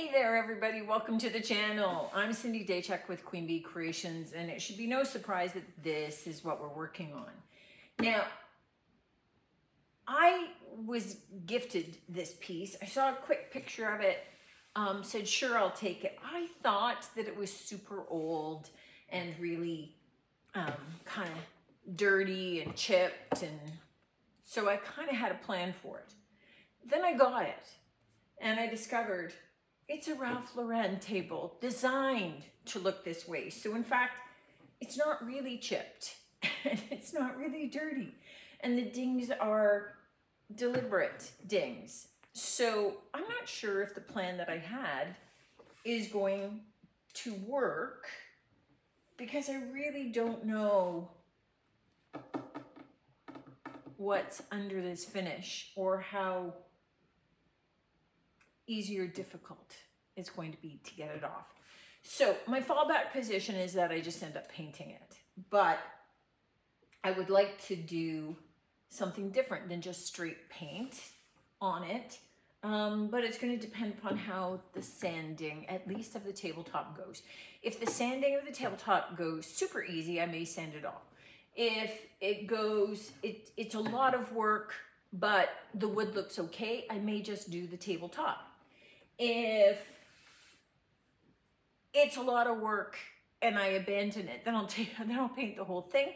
Hey there everybody, welcome to the channel. I'm Cindy Daychuk with Queen Bee Creations, and it should be no surprise that this is what we're working on. Now, I was gifted this piece. I saw a quick picture of it, said sure I'll take it. I thought that it was super old and really kind of dirty and chipped, and so I kind of had a plan for it. Then I got it and I discovered it's a Ralph Lauren table designed to look this way. So in fact, it's not really chipped and it's not really dirty. And the dings are deliberate dings. So I'm not sure if the plan that I had is going to work because I really don't know what's under this finish or how easy or difficult it's going to be to get it off. So my fallback position is that I just end up painting it, but I would like to do something different than just straight paint on it. But it's going to depend upon how the sanding, at least of the tabletop, goes. If the sanding of the tabletop goes super easy, I may sand it off. If it goes, it's a lot of work, but the wood looks okay, I may just do the tabletop. If it's a lot of work and I abandon it, then I'll paint the whole thing.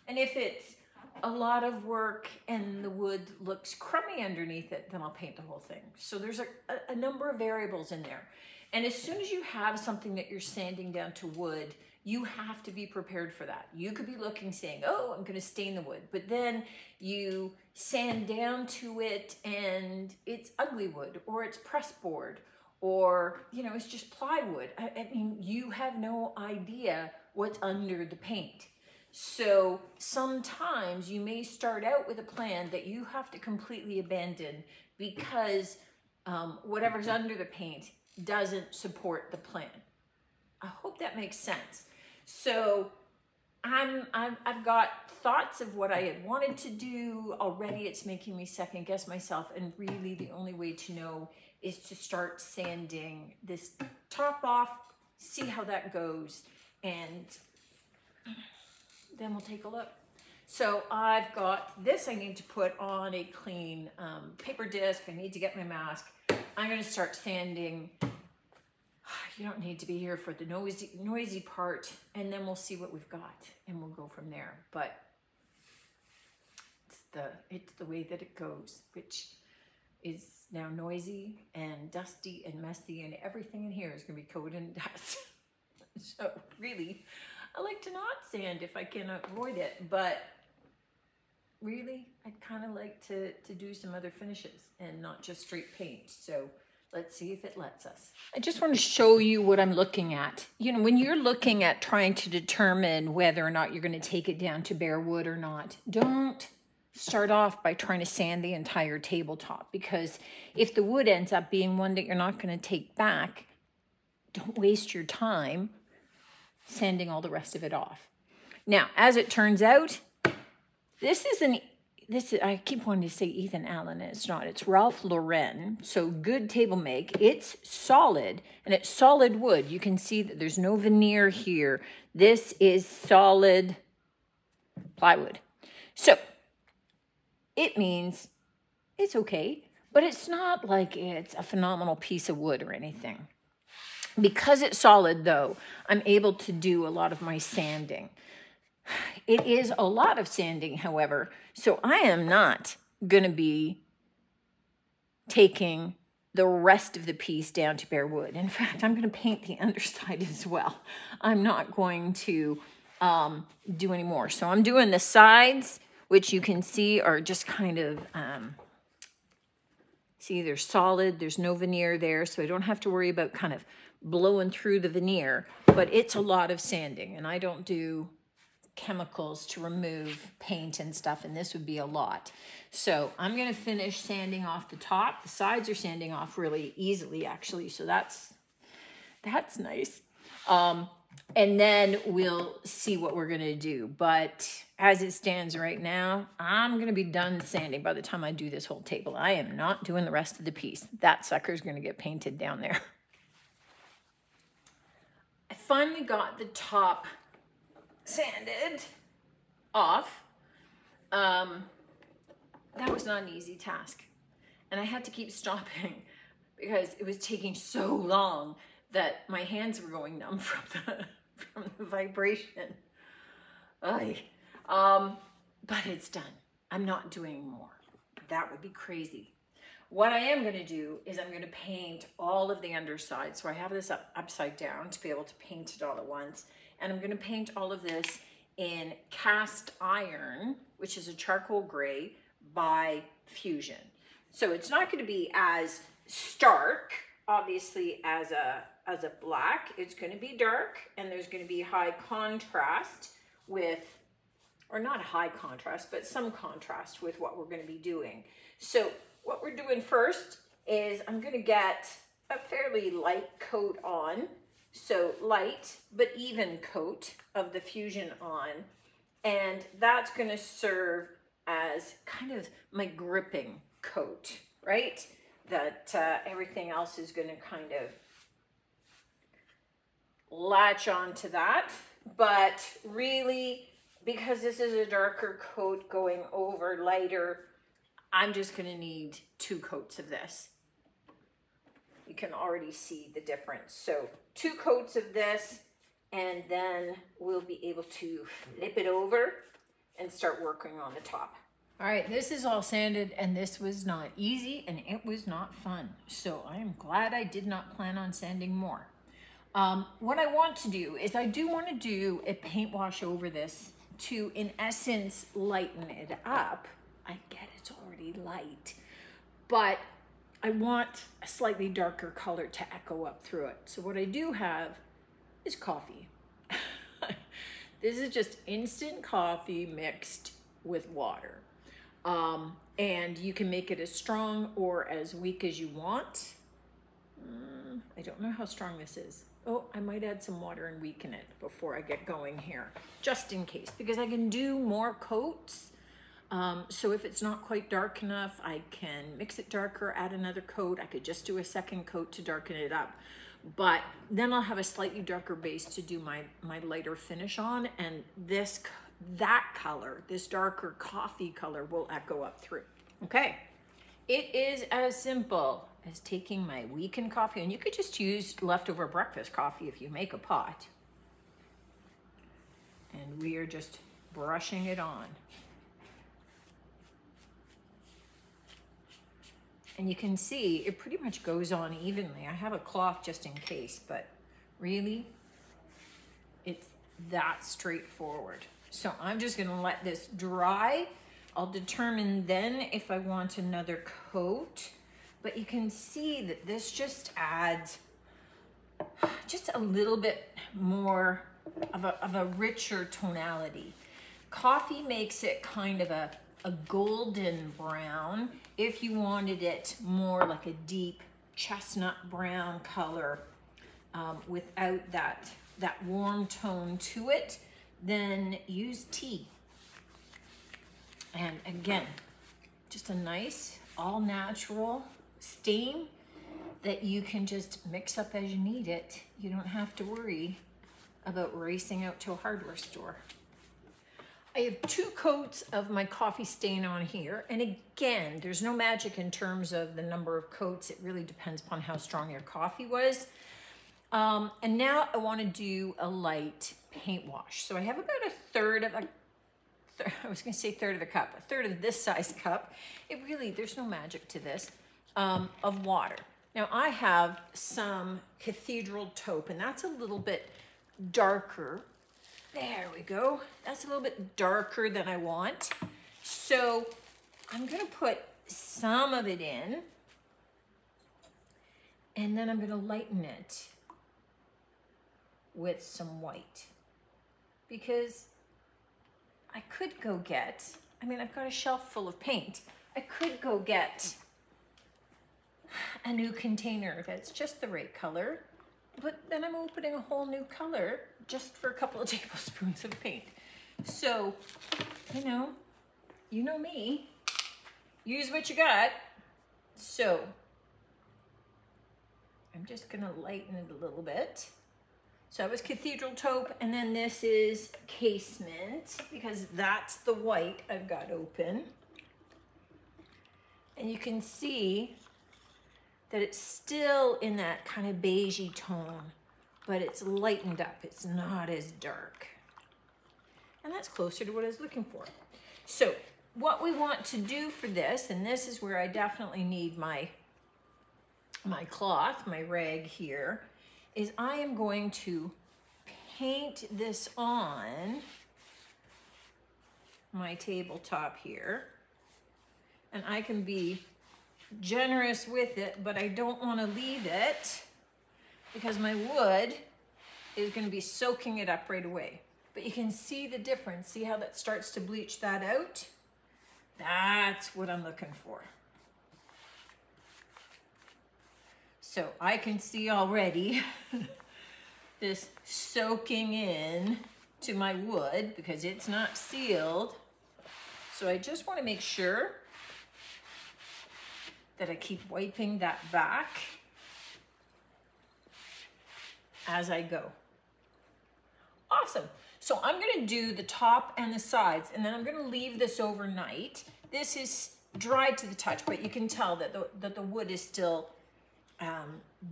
And if it's a lot of work and the wood looks crummy underneath it, then I'll paint the whole thing. So there's a number of variables in there. And as soon as you have something that you're sanding down to wood, you have to be prepared for that. You could be looking saying, oh, I'm gonna stain the wood, but then you sand down to it and it's ugly wood, or it's pressed board, or it's just plywood. I mean, you have no idea what's under the paint. So sometimes you may start out with a plan that you have to completely abandon because whatever's under the paint doesn't support the plan. I hope that makes sense. So I've got thoughts of what I had wanted to do already. It's making me second guess myself, and really the only way to know is to start sanding this top off, see how that goes, and then we'll take a look. So I've got this I need to put on a clean paper disc. I need to get my mask. I'm going to start sanding. You don't need to be here for the noisy part, and then we'll see what we've got and we'll go from there. But it's the way that it goes, which is now noisy and dusty and messy, and everything in here is going to be coated in dust. So really, I like to not sand if I can avoid it, but really I'd kind of like to do some other finishes and not just straight paint. So let's see if it lets us. I just want to show you what I'm looking at. When you're looking at trying to determine whether or not you're going to take it down to bare wood or not, don't start off by trying to sand the entire tabletop, because if the wood ends up being one that you're not going to take back, don't waste your time sanding all the rest of it off. Now, as it turns out, this is I keep wanting to say Ethan Allen, and it's not. It's Ralph Lauren. So good table make. It's solid, and it's solid wood. You can see that there's no veneer here. This is solid plywood. So it means it's okay, but it's not like it's a phenomenal piece of wood or anything. Because it's solid, though, I'm able to do a lot of my sanding. It is a lot of sanding, however, so I am not going to be taking the rest of the piece down to bare wood. In fact, I'm going to paint the underside as well. I'm not going to do any more. So I'm doing the sides, which you can see are just kind of, see, they're solid. There's no veneer there, so I don't have to worry about kind of blowing through the veneer, but it's a lot of sanding, and I don't do chemicals to remove paint and stuff, and this would be a lot. So I'm going to finish sanding off the top. The sides are sanding off really easily, actually, so that's nice. And then we'll see what we're going to do. But as it stands right now, I'm going to be done sanding by the time I do this whole table. I am not doing the rest of the piece. That sucker's going to get painted down there. finally got the top sanded off. That was not an easy task. And I had to keep stopping because it was taking so long that my hands were going numb from the vibration. But it's done. I'm not doing more. That would be crazy. What I am going to do is I'm going to paint all of the underside. So I have this upside down to be able to paint it all at once. And I'm going to paint all of this in cast iron, which is a charcoal gray by Fusion. So it's not going to be as stark, obviously, as a black. It's going to be dark, and there's going to be high contrast with, or not high contrast, but some contrast with what we're going to be doing. So what we're doing first is I'm going to get a fairly light coat on. So light but even coat of the Fusion on. And that's going to serve as kind of my gripping coat, right? That everything else is going to kind of latch onto that. But really, because this is a darker coat going over lighter, I'm just going to need 2 coats of this. You can already see the difference. So 2 coats of this, and then we'll be able to flip it over and start working on the top. All right, this is all sanded, and this was not easy, and it was not fun. So I am glad I did not plan on sanding more. What I want to do is I do want to do a paint wash over this to, in essence, lighten it up. I get it's already light, but I want a slightly darker color to echo up through it. So what I do have is coffee. This is just instant coffee mixed with water. And you can make it as strong or as weak as you want. I don't know how strong this is. Oh, I might add some water and weaken it before I get going here, just in case, because I can do more coats. So if it's not quite dark enough, I can mix it darker, add another coat. I could just do a second coat to darken it up. But then I'll have a slightly darker base to do my lighter finish on. And that color, this darker coffee color, will echo up through. Okay, it is as simple as taking my weakened coffee, and you could just use leftover breakfast coffee if you make a pot. And we are just brushing it on. And you can see it pretty much goes on evenly. I have a cloth just in case, but really, it's that straightforward. So I'm just gonna let this dry. I'll determine then if I want another coat, but you can see that this just adds just a little bit more of a richer tonality. Coffee makes it kind of a golden brown. If you wanted it more like a deep chestnut brown color without that warm tone to it, then use tea. And again, just a nice all natural stain that you can just mix up as you need it. You don't have to worry about racing out to a hardware store. I have 2 coats of my coffee stain on here. And again, there's no magic in terms of the number of coats. It really depends upon how strong your coffee was. And now I want to do a light paint wash. So I have about a third of I was going to say third of a cup, a third of this size cup. There's no magic to this, of water. Now I have some Cathedral taupe, and that's a little bit darker. There we go. That's a little bit darker than I want. So I'm going to put some of it in, and then I'm going to lighten it with some white, because I could go get, I've got a shelf full of paint. I could go get a new container that's just the right color, but then I'm opening a whole new color just for a couple of tablespoons of paint. So, you know me, use what you got. So I'm just gonna lighten it a little bit. So that was cathedral taupe, and then this is casement, because that's the white I've got open. And you can see that it's still in that kind of beigey tone, but it's lightened up. It's not as dark. And that's closer to what I was looking for. So what we want to do for this, and this is where I definitely need my cloth, my rag here, is I am going to paint this on my tabletop here. And I can be generous with it, but I don't want to leave it because my wood is going to be soaking it up right away. But you can see the difference. See how that starts to bleach that out? That's what I'm looking for. So I can see already this soaking in to my wood because it's not sealed. So I just want to make sure that I keep wiping that back as I go. Awesome. So I'm going to do the top and the sides, and then I'm going to leave this overnight. This is dry to the touch, but you can tell that the wood is still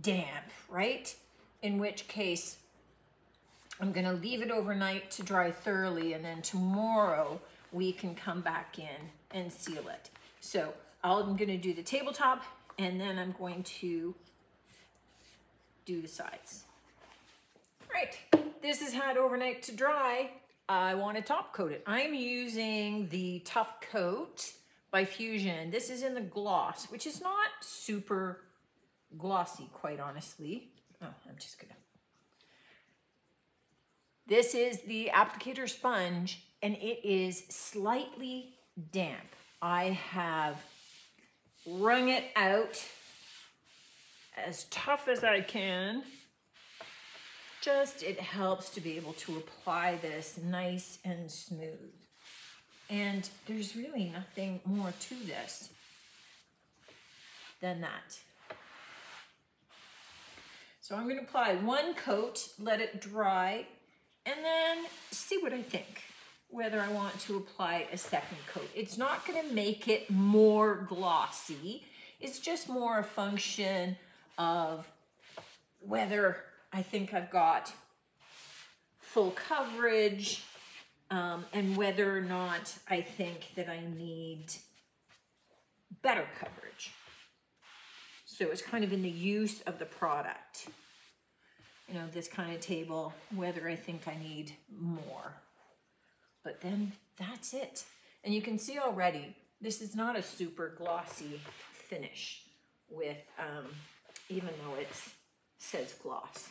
damp, right? In which case, I'm going to leave it overnight to dry thoroughly, and then tomorrow we can come back in and seal it. So I'm going to do the tabletop, and then I'm going to do the sides. All right, this has had overnight to dry. I want to top coat it. I'm using the Tough Coat by Fusion. This is in the gloss, which is not super glossy, quite honestly. Oh, I'm just gonna. This is the applicator sponge, and it is slightly damp. I have wrung it out as tough as I can. Just, it helps to be able to apply this nice and smooth. And there's really nothing more to this than that. So I'm going to apply one coat, let it dry, and then see what I think, whether I want to apply a second coat. It's not going to make it more glossy. It's just more a function of whether I think I've got full coverage, and whether or not I think that I need better coverage. So it's kind of in the use of the product. You know, this kind of table, whether I think I need more. But then that's it. And you can see already, this is not a super glossy finish with, even though it says gloss.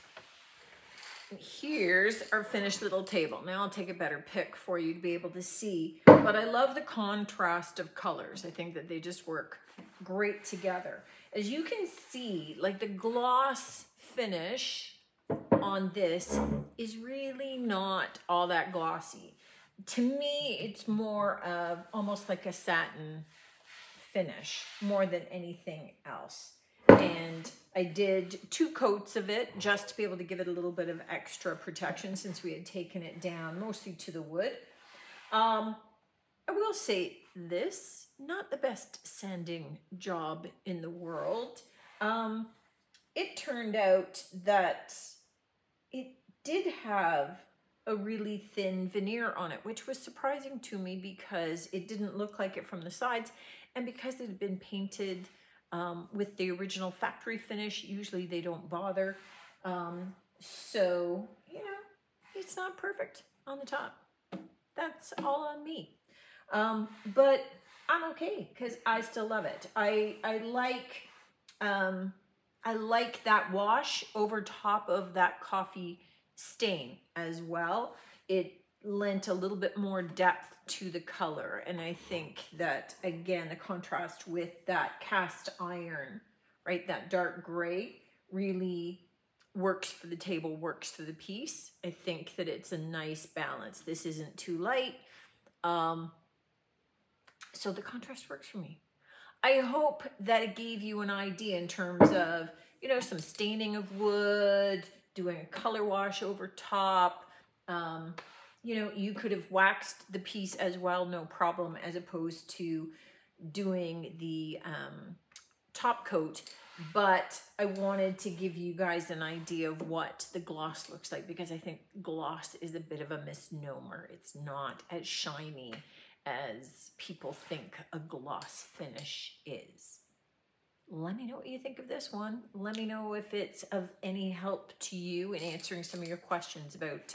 And here's our finished little table. Now I'll take a better pic for you to be able to see, but I love the contrast of colors. I think that they just work great together. As you can see, like the gloss finish on this is really not all that glossy. To me, it's more of almost like a satin finish more than anything else. And I did 2 coats of it just to be able to give it a little bit of extra protection since we had taken it down mostly to the wood. I will say this, not the best sanding job in the world. It turned out that it did have a really thin veneer on it, which was surprising to me because it didn't look like it from the sides, and because it had been painted with the original factory finish. Usually they don't bother. So, you know, it's not perfect on the top. That's all on me. But I'm okay because I still love it. I like that wash over top of that coffee stain as well. It lent a little bit more depth to the color, and I think that again the contrast with that cast iron, right, that dark gray, really works for the table, works for the piece. I think that it's a nice balance. This isn't too light, so the contrast works for me. I hope that it gave you an idea in terms of, you know, some staining of wood, doing a color wash over top. You know, you could have waxed the piece as well, no problem, as opposed to doing the top coat. But I wanted to give you guys an idea of what the gloss looks like, because I think gloss is a bit of a misnomer. It's not as shiny as people think a gloss finish is. Let me know what you think of this one. Let me know if it's of any help to you in answering some of your questions about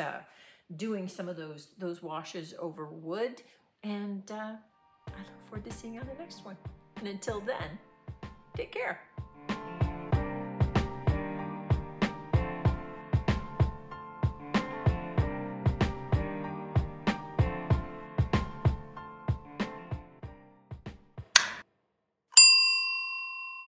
doing some of those washes over wood. And I look forward to seeing you on the next one. And until then, take care.